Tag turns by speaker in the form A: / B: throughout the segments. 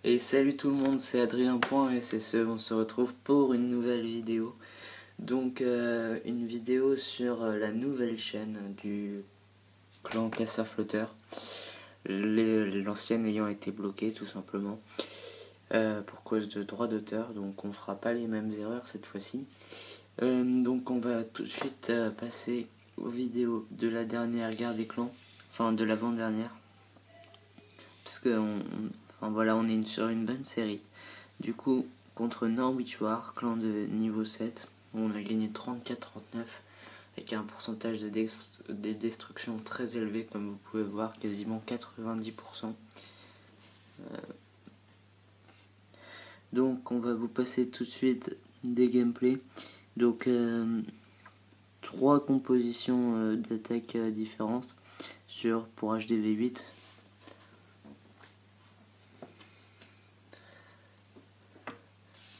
A: Et salut tout le monde, c'est Adrien Point et c'est ce, on se retrouve pour une nouvelle vidéo. Donc une vidéo sur la nouvelle chaîne du clan Casseur-Flotteur. L'ancienne ayant été bloquée tout simplement pour cause de droits d'auteur, donc on fera pas les mêmes erreurs cette fois-ci. Donc on va tout de suite passer aux vidéos de la dernière guerre des clans, enfin de l'avant-dernière. Parce que enfin voilà, on est sur une bonne série. Du coup, contre Norwich War, clan de niveau 7, on a gagné 34-39 avec un pourcentage de destruction très élevé, comme vous pouvez voir, quasiment 90%. Donc on va vous passer tout de suite des gameplays. Donc 3 compositions d'attaques différentes pour HDV8.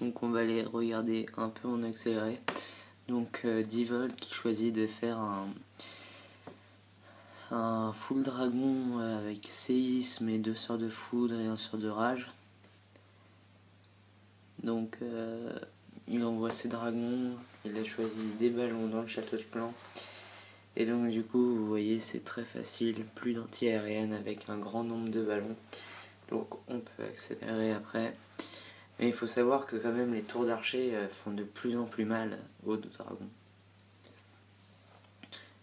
A: Donc on va les regarder un peu en accéléré. Donc Devil qui choisit de faire un full dragon avec séisme et 2 sorts de foudre et un sort de rage. Donc il envoie ses dragons, il a choisi des ballons dans le château de clan. Et donc du coup vous voyez c'est très facile, plus d'anti-aérienne avec un grand nombre de ballons. Donc on peut accélérer après. Mais il faut savoir que quand même les tours d'archer font de plus en plus mal aux dragons.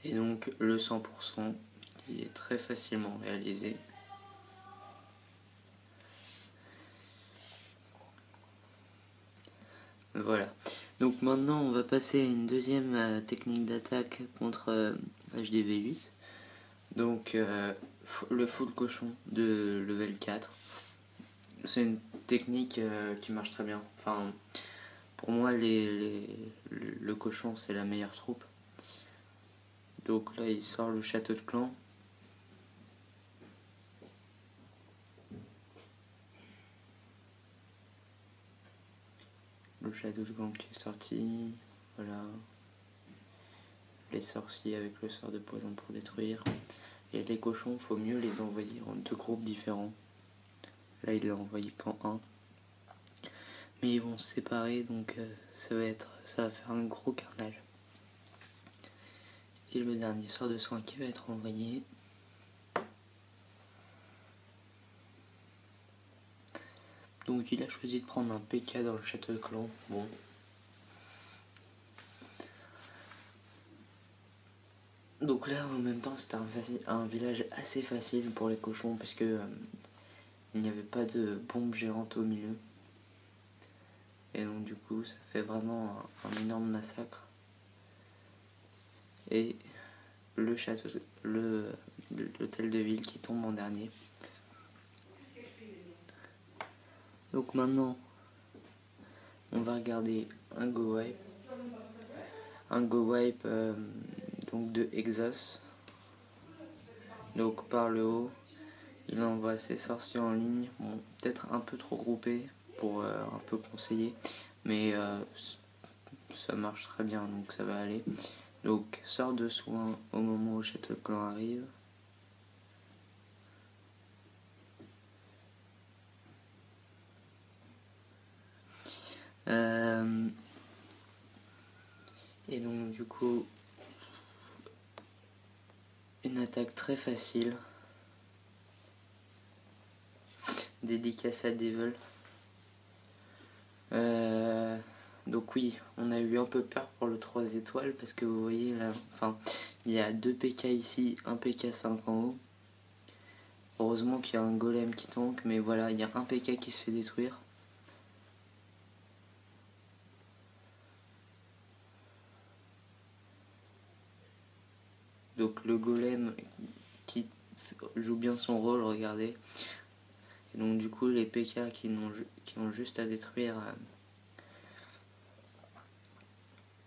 A: Et donc le 100% qui est très facilement réalisé. Voilà. Donc maintenant on va passer à une deuxième technique d'attaque contre HDV8. Donc le full cochon de level 4. C'est une technique qui marche très bien. Enfin, pour moi le cochon c'est la meilleure troupe. Donc là il sort le château de clan. Le château de clan qui est sorti. Voilà. Les sorciers avec le sort de poison pour détruire. Et les cochons, faut mieux les envoyer en 2 groupes différents. Là il l'a envoyé qu'en 1. Mais ils vont se séparer, donc ça va faire un gros carnage. Et le dernier sort de soin qui va être envoyé. Donc il a choisi de prendre un PK dans le château de clan. Bon. Donc là en même temps c'était un village assez facile pour les cochons puisque il n'y avait pas de bombe gérante au milieu. Et donc du coup ça fait vraiment un énorme massacre. Et le château, l'hôtel de ville qui tombe en dernier. Donc maintenant on va regarder un go wipe. Un go wipe donc de Exos. Donc par le haut, il envoie ses sorciers en ligne. Bon, peut-être un peu trop groupés pour un peu conseiller, mais ça marche très bien, donc ça va aller. Donc sort de soin au moment où le château de clan arrive. Et donc du coup une attaque très facile. Dédicace à Devil. Donc oui, on a eu un peu peur pour le 3 étoiles parce que vous voyez là, enfin, il y a 2 PK ici, un PK 5 en haut. Heureusement qu'il y a un golem qui tank, mais voilà, il y a un PK qui se fait détruire. Donc le golem qui joue bien son rôle, regardez. Et donc du coup les PK qui ont juste à détruire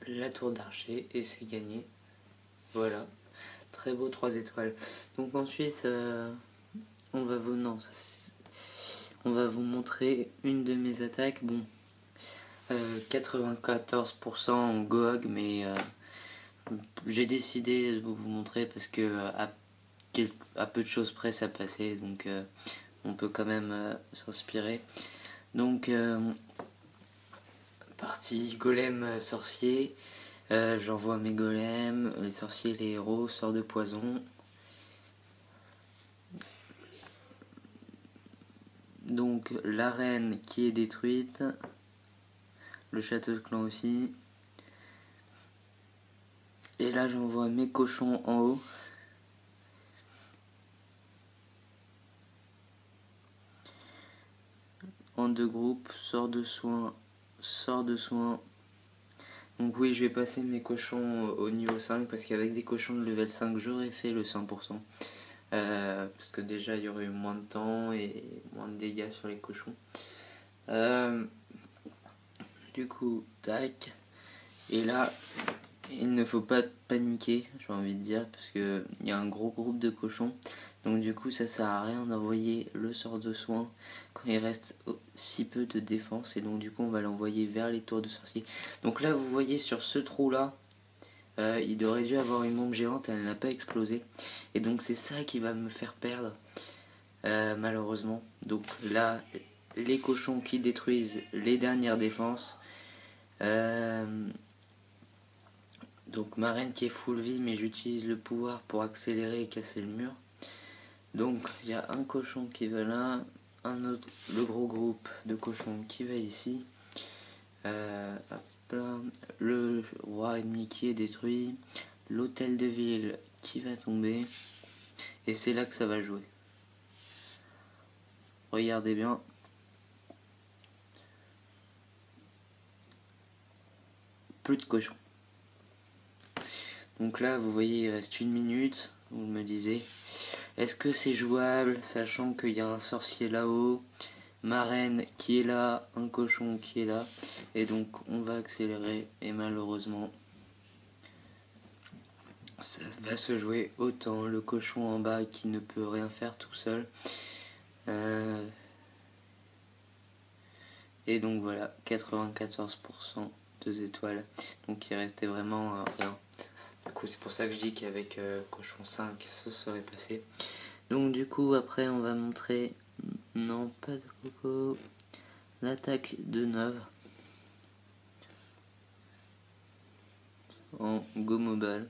A: la tour d'archer et c'est gagné. Voilà, très beau 3 étoiles. Donc ensuite on va vous montrer une de mes attaques. Bon, 94% en GOG, mais j'ai décidé de vous montrer parce que à peu de choses près ça passait. Donc on peut quand même s'inspirer. Donc partie golem sorcier, j'envoie mes golems, les sorciers, les héros, sort de poison. Donc l'arène qui est détruite, le château de clan aussi. Et là j'envoie mes cochons en haut. En deux groupes, sort de soin, sort de soin. Donc oui, je vais passer mes cochons au niveau 5 parce qu'avec des cochons de level 5 j'aurais fait le 100%. Parce que déjà il y aurait eu moins de temps et moins de dégâts sur les cochons. Du coup, tac. Et là, il ne faut pas paniquer, j'ai envie de dire, parce qu'il y a un gros groupe de cochons. Donc du coup, ça sert à rien d'envoyer le sort de soin quand il reste si peu de défense. Et donc du coup, on va l'envoyer vers les tours de sorcier. Donc là, vous voyez sur ce trou-là, il aurait dû avoir une bombe géante, elle n'a pas explosé. Et donc c'est ça qui va me faire perdre, malheureusement. Donc là, les cochons qui détruisent les dernières défenses. Donc ma reine qui est full vie, mais j'utilise le pouvoir pour accélérer et casser le mur. Donc il y a un cochon qui va là, un autre, le gros groupe de cochons qui va ici. Hop là, le roi ennemi qui est détruit, l'hôtel de ville qui va tomber, et c'est là que ça va jouer. Regardez bien. Plus de cochons. Donc là, vous voyez, il reste 1 minute. Vous me disiez, est-ce que c'est jouable, sachant qu'il y a un sorcier là-haut, ma reine qui est là, un cochon qui est là, et donc on va accélérer, et malheureusement, ça va se jouer autant le cochon en bas qui ne peut rien faire tout seul. Et donc voilà, 94%, 2 étoiles. Donc il restait vraiment rien. Du coup c'est pour ça que je dis qu'avec cochon 5 ça serait passé. Donc du coup après on va montrer, non pas de coco, l'attaque de Neuve en Go Mobile.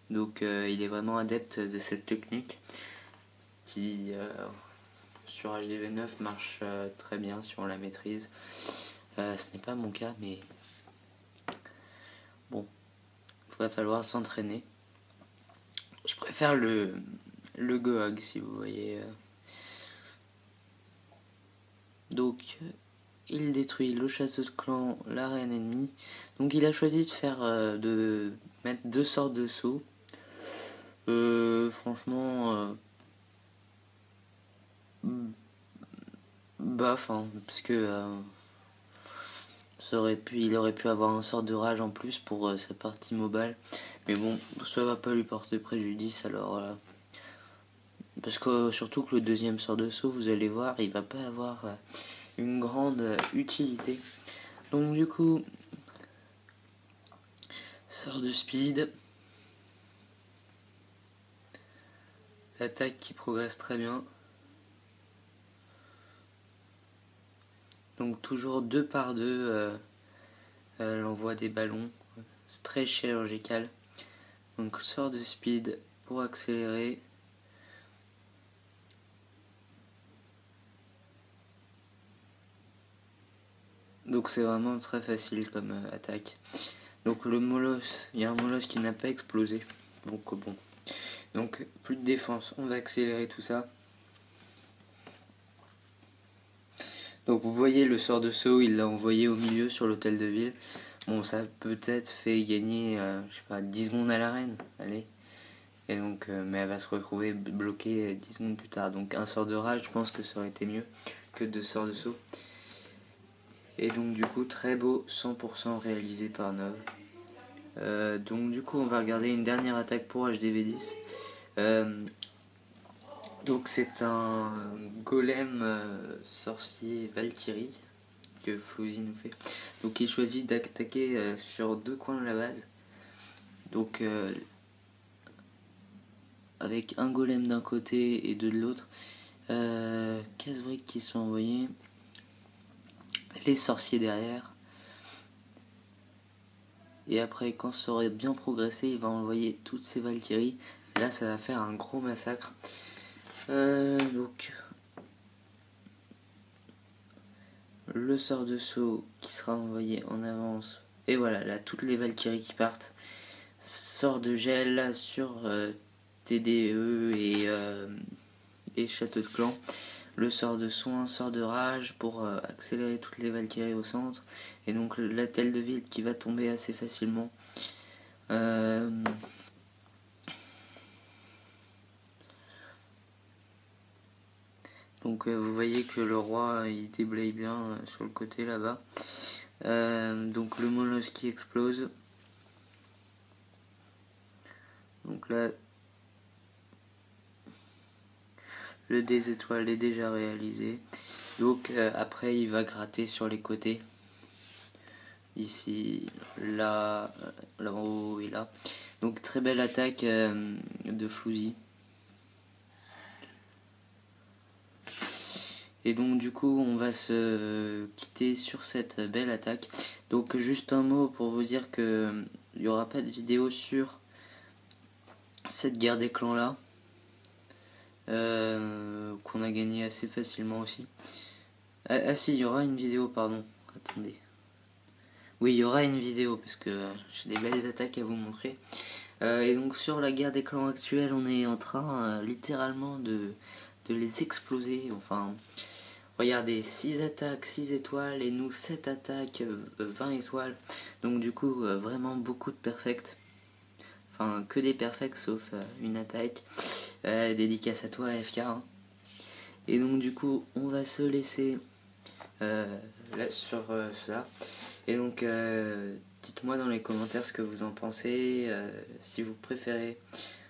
A: Donc il est vraiment adepte de cette technique qui sur HDV9 marche très bien si on la maîtrise. Ce n'est pas mon cas, mais bon, il va falloir s'entraîner. Je préfère le Gohag si vous voyez. Donc il détruit le château de clan, la reine ennemie. Donc il a choisi de faire de mettre 2 sortes de sauts. Franchement bof, hein, parce que il aurait pu avoir un sort de rage en plus pour sa partie mobile. Mais bon, ça va pas lui porter préjudice alors. Parce que surtout que le deuxième sort de saut, vous allez voir, il va pas avoir une grande utilité. Donc du coup, sort de speed. L'attaque qui progresse très bien. Donc toujours 2 par 2, elle envoie des ballons. C'est très chirurgical. Donc sort de speed pour accélérer. Donc c'est vraiment très facile comme attaque. Donc le molosse, il y a un molosse qui n'a pas explosé. Donc bon. Donc plus de défense, on va accélérer tout ça. Donc vous voyez le sort de saut, il l'a envoyé au milieu sur l'hôtel de ville. Bon, ça peut-être fait gagner, je sais pas, 10 secondes à la reine. Allez. Et donc, mais elle va se retrouver bloquée 10 secondes plus tard. Donc un sort de rage, je pense que ça aurait été mieux que 2 sorts de saut. Et donc du coup, très beau, 100% réalisé par Nov. Donc du coup, on va regarder une dernière attaque pour HDV10. Donc c'est un golem sorcier Valkyrie que Floozy nous fait. Donc il choisit d'attaquer sur 2 coins de la base. Donc avec un golem d'un côté et 2 de l'autre. casse-briques qui sont envoyés, les sorciers derrière. Et après, quand ça aurait bien progressé, il va envoyer toutes ces Valkyries. Et là, ça va faire un gros massacre. Donc, le sort de saut qui sera envoyé en avance. Et voilà, là, toutes les Valkyries qui partent. Sort de gel sur TDE et Château de Clan. Le sort de soin, sort de rage pour accélérer toutes les Valkyries au centre. Et donc l'attel de vide qui va tomber assez facilement. Donc vous voyez que le roi il déblaye bien sur le côté là-bas. Donc le molosse qui explose. Donc là le des étoiles est déjà réalisé. Donc après il va gratter sur les côtés. Ici, là, là en haut et là. Donc très belle attaque de Flouzi. Et donc du coup on va se quitter sur cette belle attaque. Donc juste un mot pour vous dire que il n'y aura pas de vidéo sur cette guerre des clans là. Qu'on a gagné assez facilement aussi. Ah si, il y aura une vidéo, pardon. Attendez. Oui, il y aura une vidéo parce que j'ai des belles attaques à vous montrer. Et donc sur la guerre des clans actuelle, on est en train littéralement de les exploser. Enfin, regardez, 6 attaques, 6 étoiles et nous 7 attaques, 20 étoiles. Donc du coup, vraiment beaucoup de perfects. Enfin, que des perfects sauf une attaque. Dédicace à toi FK. Hein. Et donc du coup, on va se laisser là, sur cela. Et donc, dites-moi dans les commentaires ce que vous en pensez, si vous préférez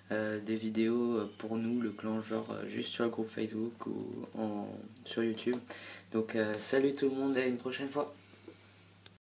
A: des vidéos pour nous, le clan, genre juste sur le groupe Facebook ou sur YouTube. Donc, salut tout le monde, à une prochaine fois.